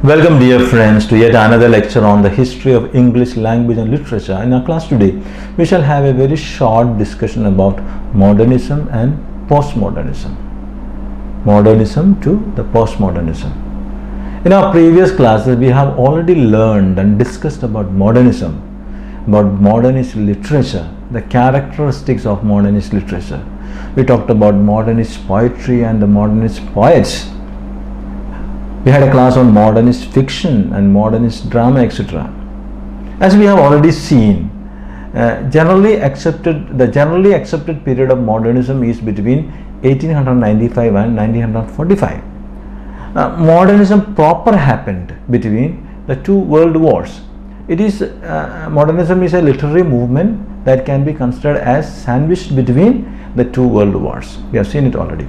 Welcome dear friends to yet another lecture on the history of English language and literature. In our class today, we shall have a very short discussion about modernism and postmodernism. Modernism to the postmodernism. In our previous classes, we have already learned and discussed about modernism, about modernist literature, the characteristics of modernist literature. We talked about modernist poetry and the modernist poets. We had a class on modernist fiction and modernist drama, etc. As we have already seen, the generally accepted period of modernism is between 1895 and 1945. Modernism proper happened between the two world wars. Modernism is a literary movement that can be considered as sandwiched between the two world wars. We have seen it already.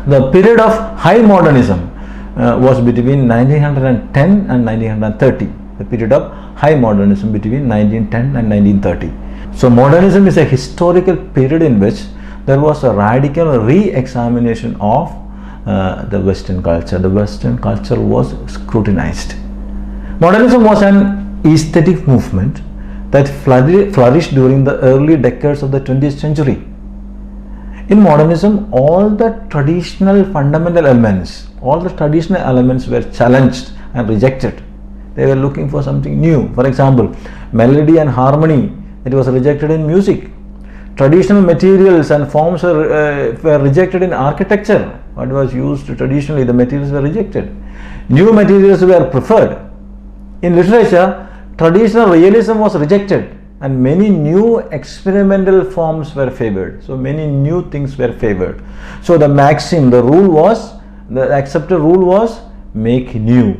The period of high modernism was between 1910 and 1930, the period of high modernism between 1910 and 1930. So modernism is a historical period in which there was a radical re-examination of the Western culture. The Western culture was scrutinized. Modernism was an aesthetic movement that flourished during the early decades of the 20th century. In modernism, all the traditional fundamental elements, were challenged and rejected. They were looking for something new. For example, melody and harmony, it was rejected in music. Traditional materials and forms were rejected in architecture. What was used traditionally, the materials were rejected. New materials were preferred. In literature, traditional realism was rejected and many new experimental forms were favored. So many new things were favored. So the maxim, the accepted rule was make new.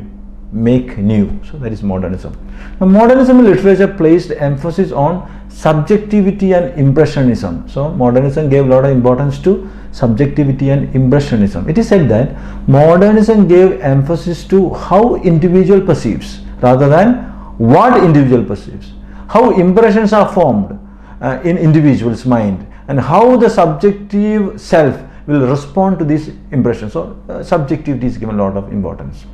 So that is modernism. Now, modernism in literature placed emphasis on subjectivity and impressionism. So modernism gave a lot of importance to subjectivity and impressionism. It is said that modernism gave emphasis to how individual perceives rather than what individual perceives. How impressions are formed in individual's mind and how the subjective self will respond to these impressions. So subjectivity is given a lot of importance.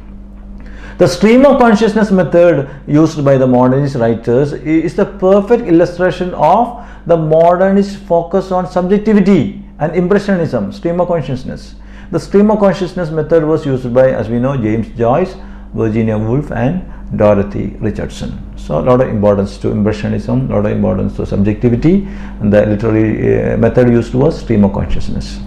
The stream of consciousness method used by the modernist writers is the perfect illustration of the modernist focus on subjectivity and impressionism, stream of consciousness. The stream of consciousness method was used by, as we know, James Joyce, Virginia Woolf and Dorothy Richardson. So a lot of importance to impressionism, a lot of importance to subjectivity, and the literary method used was stream of consciousness.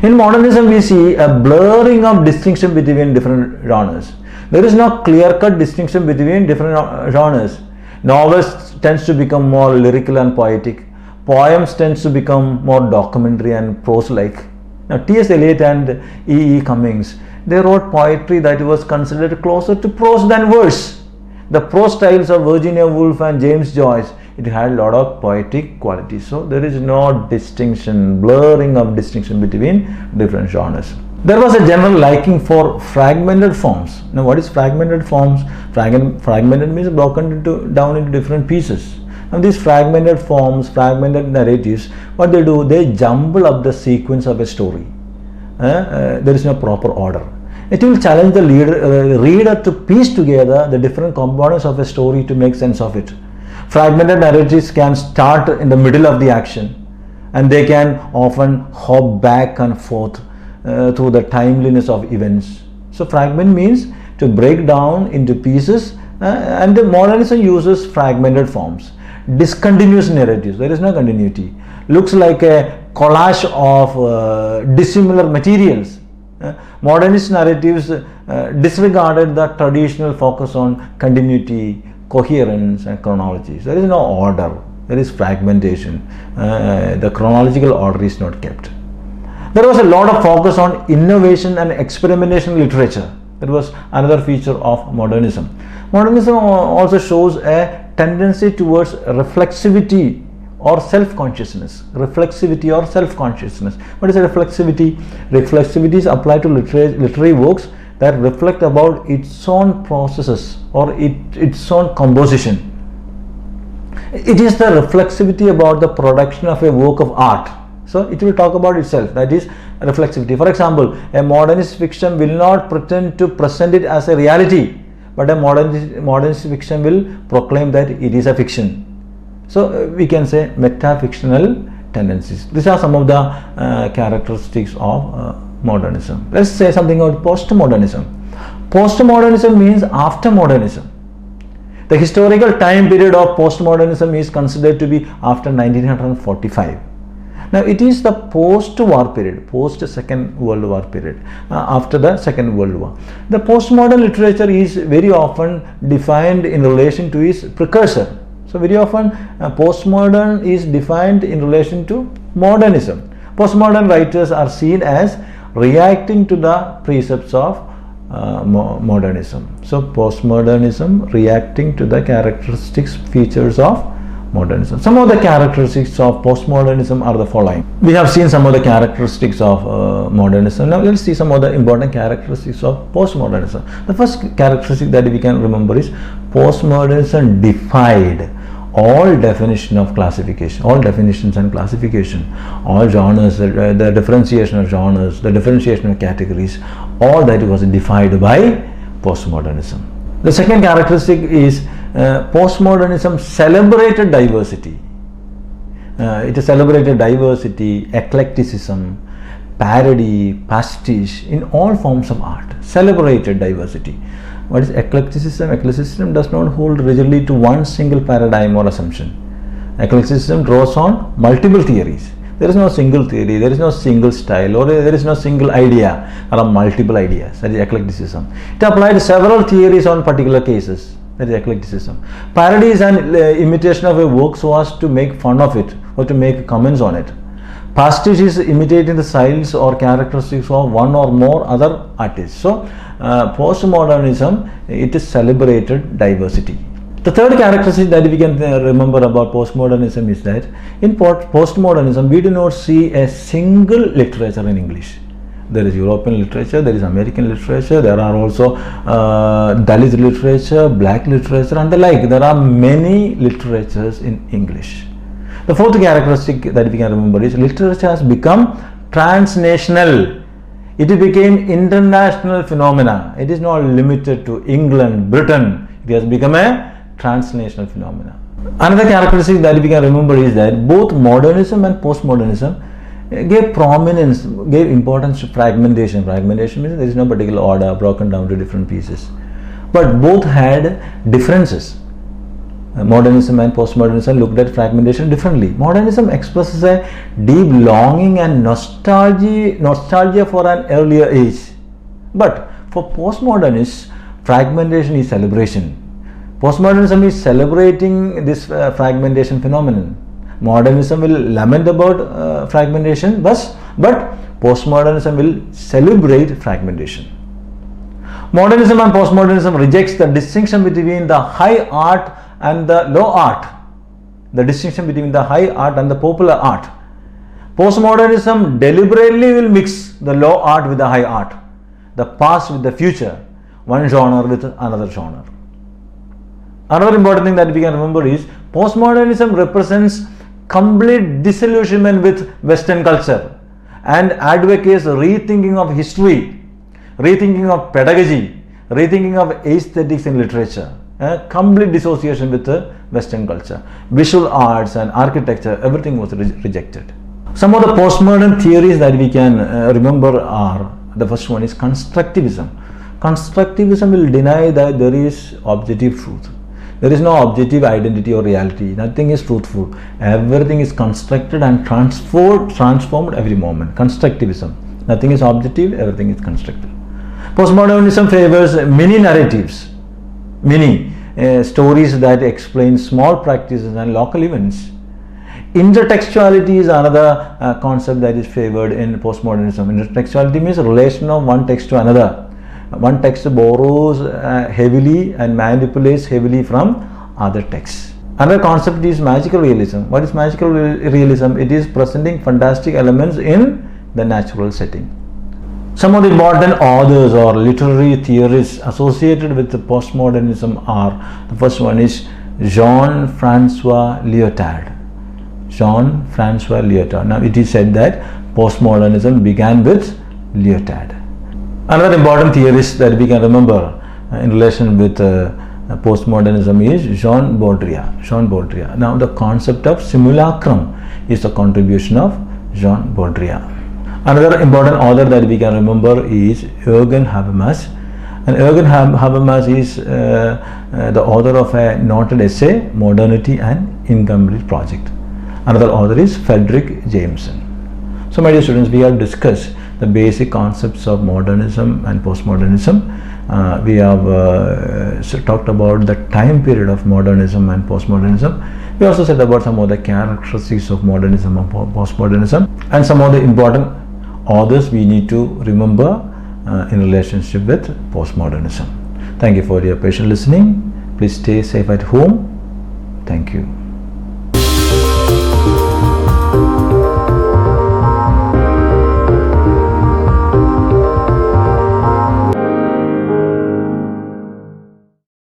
In modernism, we see a blurring of distinction between different genres. There is no clear-cut distinction between different genres. Novels tends to become more lyrical and poetic. Poems tends to become more documentary and prose-like. Now, T.S. Eliot and E.E. Cummings, they wrote poetry that was considered closer to prose than verse. The prose styles of Virginia Woolf and James Joyce, it had a lot of poetic qualities. So there is no distinction, blurring of distinction between different genres. There was a general liking for fragmented forms. Now what is fragmented forms? Fragmented means broken down into different pieces. Now these fragmented forms, fragmented narratives, what they do, they jumble up the sequence of a story. There is no proper order. It will challenge the reader to piece together the different components of a story to make sense of it. Fragmented narratives can start in the middle of the action and they can often hop back and forth through the timeliness of events. So fragment means to break down into pieces and the modernism uses fragmented forms. Discontinuous narratives, there is no continuity. Looks like a collage of dissimilar materials. Modernist narratives disregarded the traditional focus on continuity, coherence and chronology. So there is no order, there is fragmentation. The chronological order is not kept. There was a lot of focus on innovation and experimentation literature. That was another feature of modernism. Modernism also shows a tendency towards reflexivity or self-consciousness. Reflexivity or self-consciousness. What is reflexivity? Reflexivity is applied to literary works that reflect about its own processes or its own composition. It is the reflexivity about the production of a work of art. So it will talk about itself. That is, reflexivity. For example, a modernist fiction will not pretend to present it as a reality, but a modernist fiction will proclaim that it is a fiction. So we can say metafictional tendencies. These are some of the characteristics of modernism. Let's say something about postmodernism. Postmodernism means after modernism. The historical time period of postmodernism is considered to be after 1945. Now it is the post-war period, post-Second World War period, after the Second World War. The postmodern literature is very often defined in relation to its precursor. So very often postmodern is defined in relation to modernism. Postmodern writers are seen as reacting to the precepts of modernism. So postmodernism reacting to the characteristics, features of modernism. Some of the characteristics of postmodernism are the following. We have seen some of the characteristics of modernism. Now let's see some of the important characteristics of postmodernism. The first characteristic that we can remember is postmodernism defied all definition of classification, all definitions and classification, all genres, the differentiation of genres, the differentiation of categories, all that was defied by postmodernism. The second characteristic is postmodernism celebrated diversity. It celebrated diversity, eclecticism, parody, pastiche in all forms of art. Celebrated diversity. What is eclecticism? Eclecticism does not hold rigidly to one single paradigm or assumption. Eclecticism draws on multiple theories. There is no single theory, there is no single style, or there is no single idea. There are multiple ideas. That is eclecticism. It applied several theories on particular cases. That is eclecticism. Parody is an imitation of a work so as to make fun of it or to make comments on it. Pastiche is imitating the styles or characteristics of one or more other artists. So, postmodernism, it is celebrated diversity. The third characteristic that we can remember about postmodernism is that in postmodernism we do not see a single literature in English. There is European literature, there is American literature, there are also Dalit literature, black literature and the like. There are many literatures in English. The fourth characteristic that we can remember is literature has become transnational. It became international phenomena. It is not limited to England, Britain. It has become a transnational phenomena. Another characteristic that we can remember is that both modernism and postmodernism gave prominence, gave importance to fragmentation. Fragmentation means there is no particular order broken down to different pieces. But both had differences. Modernism and postmodernism looked at fragmentation differently. Modernism expresses a deep longing and nostalgia for an earlier age. But for postmodernists, fragmentation is celebration. Postmodernism is celebrating this fragmentation phenomenon. Modernism will lament about fragmentation, but postmodernism will celebrate fragmentation. Modernism and postmodernism rejects the distinction between the high art and the low art, the distinction between the high art and the popular art. Postmodernism deliberately will mix the low art with the high art, the past with the future, one genre with another genre. Another important thing that we can remember is postmodernism represents complete disillusionment with Western culture and advocates rethinking of history, rethinking of pedagogy, rethinking of aesthetics in literature. Complete dissociation with the Western culture. Visual arts and architecture, everything was rejected. Some of the postmodern theories that we can remember are, the first one is constructivism. Constructivism will deny that there is objective truth. There is no objective identity or reality. Nothing is truthful. Everything is constructed and transformed every moment. Constructivism. Nothing is objective, everything is constructed. Postmodernism favors many narratives, many stories that explain small practices and local events. Intertextuality is another concept that is favored in postmodernism. Intertextuality means relation of one text to another. One text borrows heavily and manipulates heavily from other texts. Another concept is magical realism. What is magical realism? It is presenting fantastic elements in the natural setting. Some of the important authors or literary theorists associated with the postmodernism are, the first one is Jean-Francois Lyotard. Jean-Francois Lyotard. Now it is said that postmodernism began with Lyotard. Another important theorist that we can remember in relation with postmodernism is Jean Baudrillard. Now the concept of simulacrum is the contribution of Jean Baudrillard. Another important author that we can remember is Jürgen Habermas, and Jürgen Habermas is the author of a noted essay, Modernity and Incomplete Project. Another author is Frederick Jameson. So my dear students, we have discussed the basic concepts of modernism and postmodernism. We have talked about the time period of modernism and postmodernism. We also said about some of the characteristics of modernism and postmodernism, and some of the important authors we need to remember in relationship with postmodernism. Thank you for your patient listening. Please stay safe at home. Thank you.